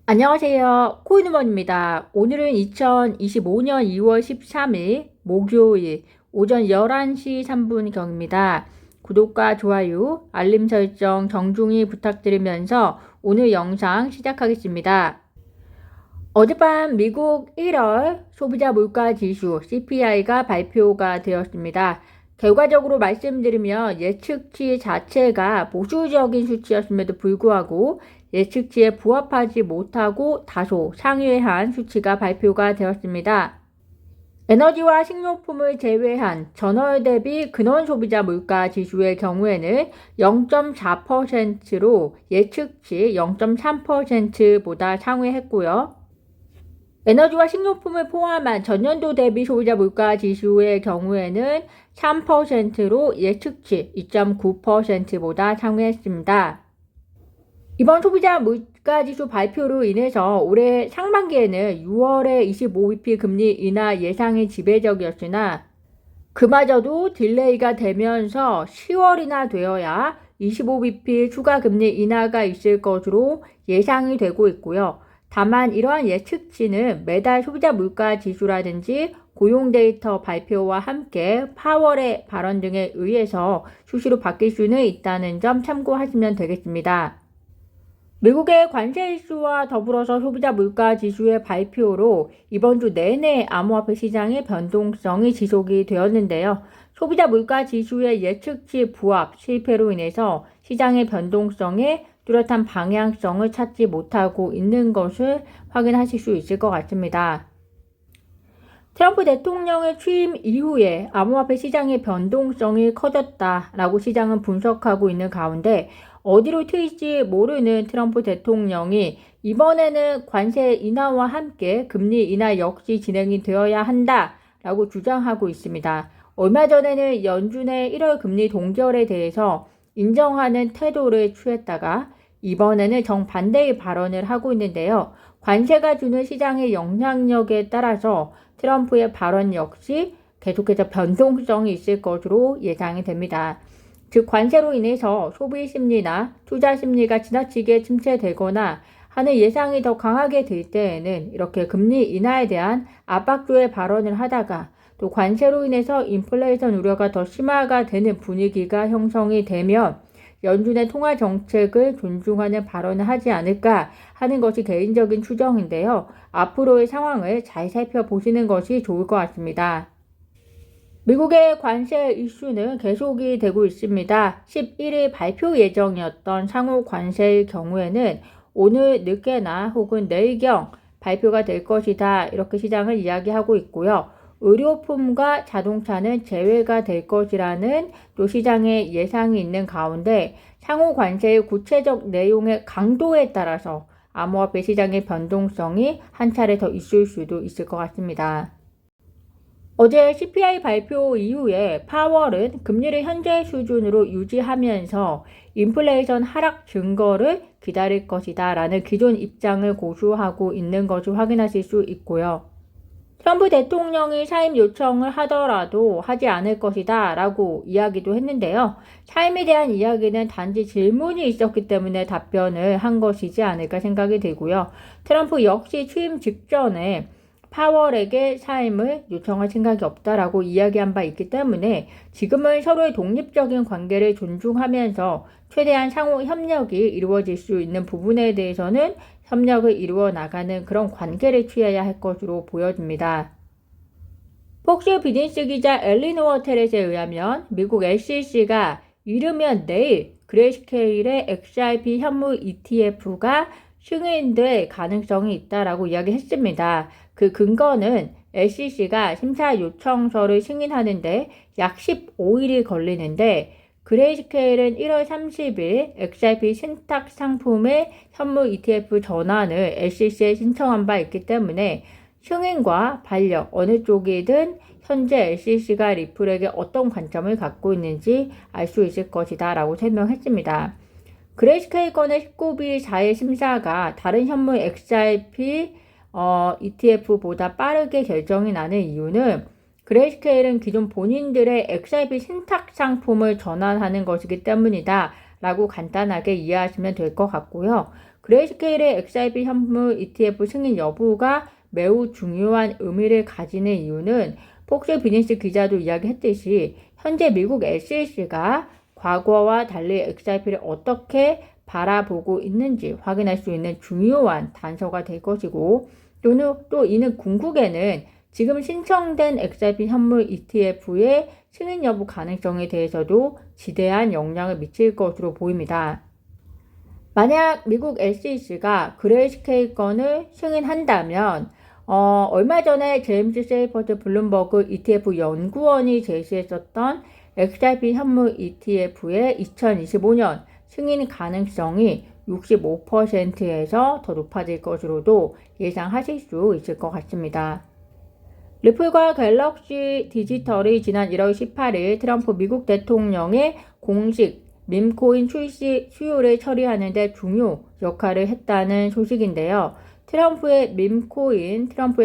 안녕하세요. 코인우먼입니다. 오늘은 2025년 2월 13일 목요일 오전 11시 3분경입니다. 구독과 좋아요, 알림 설정 정중히 부탁드리면서 오늘 영상 시작하겠습니다. 어젯밤 미국 1월 소비자 물가 지수 CPI가 발표가 되었습니다. 결과적으로 말씀드리면 예측치 자체가 보수적인 수치였음에도 불구하고 예측치에 부합하지 못하고 다소 상회한 수치가 발표가 되었습니다. 에너지와 식료품을 제외한 전월 대비 근원 소비자 물가 지수의 경우에는 0.4%로 예측치 0.3%보다 상회했고요. 에너지와 식료품을 포함한 전년도 대비 소비자 물가 지수의 경우에는 3%로 예측치 2.9%보다 상회했습니다. 이번 소비자 물가지수 발표로 인해서 올해 상반기에는 6월에 25bp 금리 인하 예상이 지배적이었으나 그마저도 딜레이가 되면서 10월이나 되어야 25bp 추가 금리 인하가 있을 것으로 예상이 되고 있고요. 다만 이러한 예측치는 매달 소비자 물가 지수라든지 고용 데이터 발표와 함께 파월의 발언 등에 의해서 수시로 바뀔 수는 있다는 점 참고하시면 되겠습니다. 미국의 관세 이슈와 더불어서 소비자 물가 지수의 발표로 이번 주 내내 암호화폐 시장의 변동성이 지속이 되었는데요. 소비자 물가 지수의 예측치 부합 실패로 인해서 시장의 변동성에 뚜렷한 방향성을 찾지 못하고 있는 것을 확인하실 수 있을 것 같습니다. 트럼프 대통령의 취임 이후에 암호화폐 시장의 변동성이 커졌다라고 시장은 분석하고 있는 가운데 어디로 튈지 모르는 트럼프 대통령이 이번에는 관세 인하와 함께 금리 인하 역시 진행이 되어야 한다라고 주장하고 있습니다. 얼마 전에는 연준의 1월 금리 동결에 대해서 인정하는 태도를 취했다가 이번에는 정반대의 발언을 하고 있는데요. 관세가 주는 시장의 영향력에 따라서 트럼프의 발언 역시 계속해서 변동성이 있을 것으로 예상이 됩니다. 즉 관세로 인해서 소비 심리나 투자 심리가 지나치게 침체되거나 하는 예상이 더 강하게 될 때에는 이렇게 금리 인하에 대한 압박조의 발언을 하다가 또 관세로 인해서 인플레이션 우려가 더 심화가 되는 분위기가 형성이 되면 연준의 통화 정책을 존중하는 발언을 하지 않을까 하는 것이 개인적인 추정인데요. 앞으로의 상황을 잘 살펴보시는 것이 좋을 것 같습니다. 미국의 관세 이슈는 계속이 되고 있습니다. 11일 발표 예정이었던 상호 관세의 경우에는 오늘 늦게나 혹은 내일경 발표가 될 것이다. 이렇게 시장을 이야기하고 있고요. 의료품과 자동차는 제외가 될 것이라는 또 시장의 예상이 있는 가운데 상호 관세의 구체적 내용의 강도에 따라서 암호화폐 시장의 변동성이 한 차례 더 있을 수도 있을 것 같습니다. 어제 CPI 발표 이후에 파월은 금리를 현재 수준으로 유지하면서 인플레이션 하락 증거를 기다릴 것이다 라는 기존 입장을 고수하고 있는 것을 확인하실 수 있고요. 트럼프 대통령이 사임 요청을 하더라도 하지 않을 것이다 라고 이야기도 했는데요. 사임에 대한 이야기는 단지 질문이 있었기 때문에 답변을 한 것이지 않을까 생각이 되고요. 트럼프 역시 취임 직전에 파월에게 사임을 요청할 생각이 없다라고 이야기한 바 있기 때문에 지금은 서로의 독립적인 관계를 존중하면서 최대한 상호 협력이 이루어질 수 있는 부분에 대해서는 협력을 이루어 나가는 그런 관계를 취해야 할 것으로 보여집니다. 폭스 비즈니스 기자 엘린 워테렛에 의하면 미국 SEC가 이르면 내일 그레이스케일의 XRP 현물 ETF가 승인될 가능성이 있다라고 이야기했습니다. 그 근거는 SEC가 심사 요청서를 승인하는데 약 15일이 걸리는데 그레이스케일은 1월 30일 XRP 신탁 상품의 현물 ETF 전환을 SEC에 신청한 바 있기 때문에 승인과 반려 어느 쪽이든 현재 SEC가 리플에게 어떤 관점을 갖고 있는지 알 수 있을 것이다 라고 설명했습니다. 그레이스케일 건의 19일 4일 심사가 다른 현물 XRP ETF보다 빠르게 결정이 나는 이유는 그레이스케일은 기존 본인들의 XRP 신탁 상품을 전환하는 것이기 때문이다 라고 간단하게 이해하시면 될 것 같고요. 그레이스케일의 XRP 현물 ETF 승인 여부가 매우 중요한 의미를 가지는 이유는 폭스 비즈니스 기자도 이야기했듯이 현재 미국 SEC가 과거와 달리 XRP를 어떻게 바라보고 있는지 확인할 수 있는 중요한 단서가 될 것이고 또 이는 궁극에는 지금 신청된 XRP 현물 ETF의 승인 여부 가능성에 대해서도 지대한 영향을 미칠 것으로 보입니다. 만약 미국 SEC가 그레이스케일 건을 승인한다면 얼마 전에 제임스 세이퍼드 블룸버그 ETF 연구원이 제시했었던 XRP 현물 ETF의 2025년 승인 가능성이 65%에서 더 높아질 것으로도 예상하실 수 있을 것 같습니다. 리플과 갤럭시 디지털이 지난 1월 18일 트럼프 미국 대통령의 공식 밈코인 출시 수요를 처리하는 데 중요 역할을 했다는 소식인데요. 트럼프의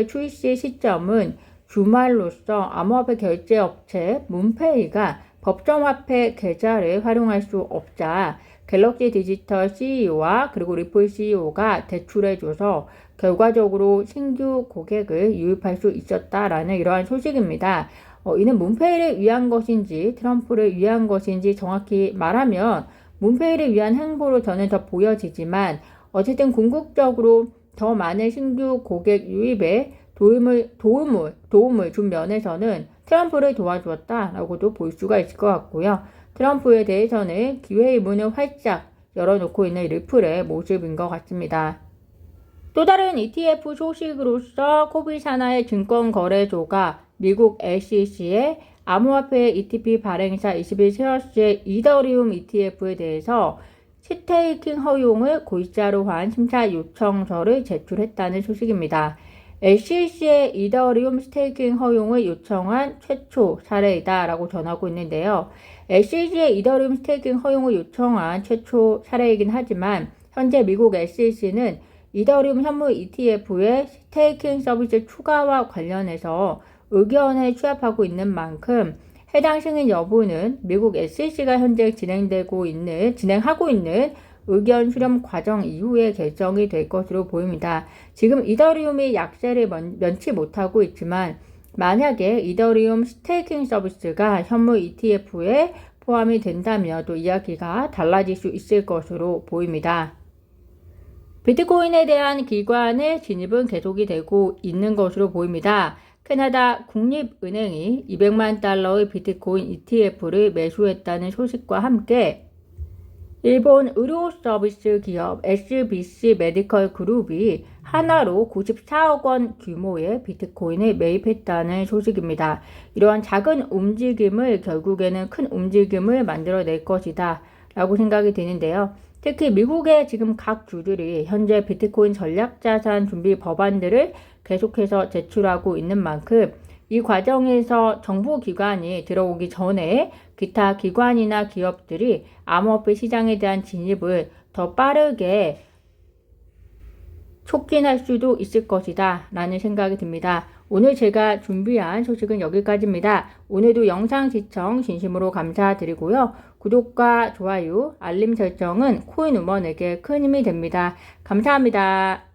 출시 시점은 주말로서 암호화폐 결제업체 문페이가 법정화폐 계좌를 활용할 수 없자 갤럭시 디지털 CEO와 그리고 리플 CEO가 대출해줘서 결과적으로 신규 고객을 유입할 수 있었다라는 이러한 소식입니다. 이는 문페이를 위한 것인지 트럼프를 위한 것인지 정확히 말하면 문페이를 위한 행보로 저는 더 보여지지만 어쨌든 궁극적으로 더 많은 신규 고객 유입에 도움을 준 면에서는 트럼프를 도와주었다라고도 볼 수가 있을 것 같고요. 트럼프에 대해서는 기회의 문을 활짝 열어놓고 있는 리플의 모습인 것 같습니다. 또 다른 ETF 소식으로서 코비 산하의 증권거래소가 미국 SEC의 암호화폐 ETP 발행사 21세어스의 이더리움 ETF에 대해서 스테이킹 허용을 골자로 한 심사 요청서를 제출했다는 소식입니다. SEC의 이더리움 스테이킹 허용을 요청한 최초 사례이다라고 전하고 있는데요. SEC의 이더리움 스테이킹 허용을 요청한 최초 사례이긴 하지만 현재 미국 SEC는 이더리움 현물 ETF의 스테이킹 서비스 추가와 관련해서 의견을 취합하고 있는 만큼 해당 승인 여부는 미국 SEC가 현재 진행하고 있는 의견 수렴 과정 이후에 결정이 될 것으로 보입니다. 지금 이더리움이 약세를 면치 못하고 있지만 만약에 이더리움 스테이킹 서비스가 현물 ETF에 포함이 된다면 또 이야기가 달라질 수 있을 것으로 보입니다. 비트코인에 대한 기관의 진입은 계속이 되고 있는 것으로 보입니다. 캐나다 국립은행이 200만 달러의 비트코인 ETF를 매수했다는 소식과 함께 일본 의료 서비스 기업 SBC 메디컬 그룹이 하나로 94억 원 규모의 비트코인을 매입했다는 소식입니다. 이러한 작은 움직임을 결국에는 큰 움직임을 만들어낼 것이다 라고 생각이 드는데요. 특히 미국의 지금 각 주들이 현재 비트코인 전략자산 준비 법안들을 계속해서 제출하고 있는 만큼 이 과정에서 정부기관이 들어오기 전에 기타 기관이나 기업들이 암호화폐 시장에 대한 진입을 더 빠르게 촉진할 수도 있을 것이다 라는 생각이 듭니다. 오늘 제가 준비한 소식은 여기까지입니다. 오늘도 영상 시청 진심으로 감사드리고요. 구독과 좋아요, 알림 설정은 코인우먼에게 큰 힘이 됩니다. 감사합니다.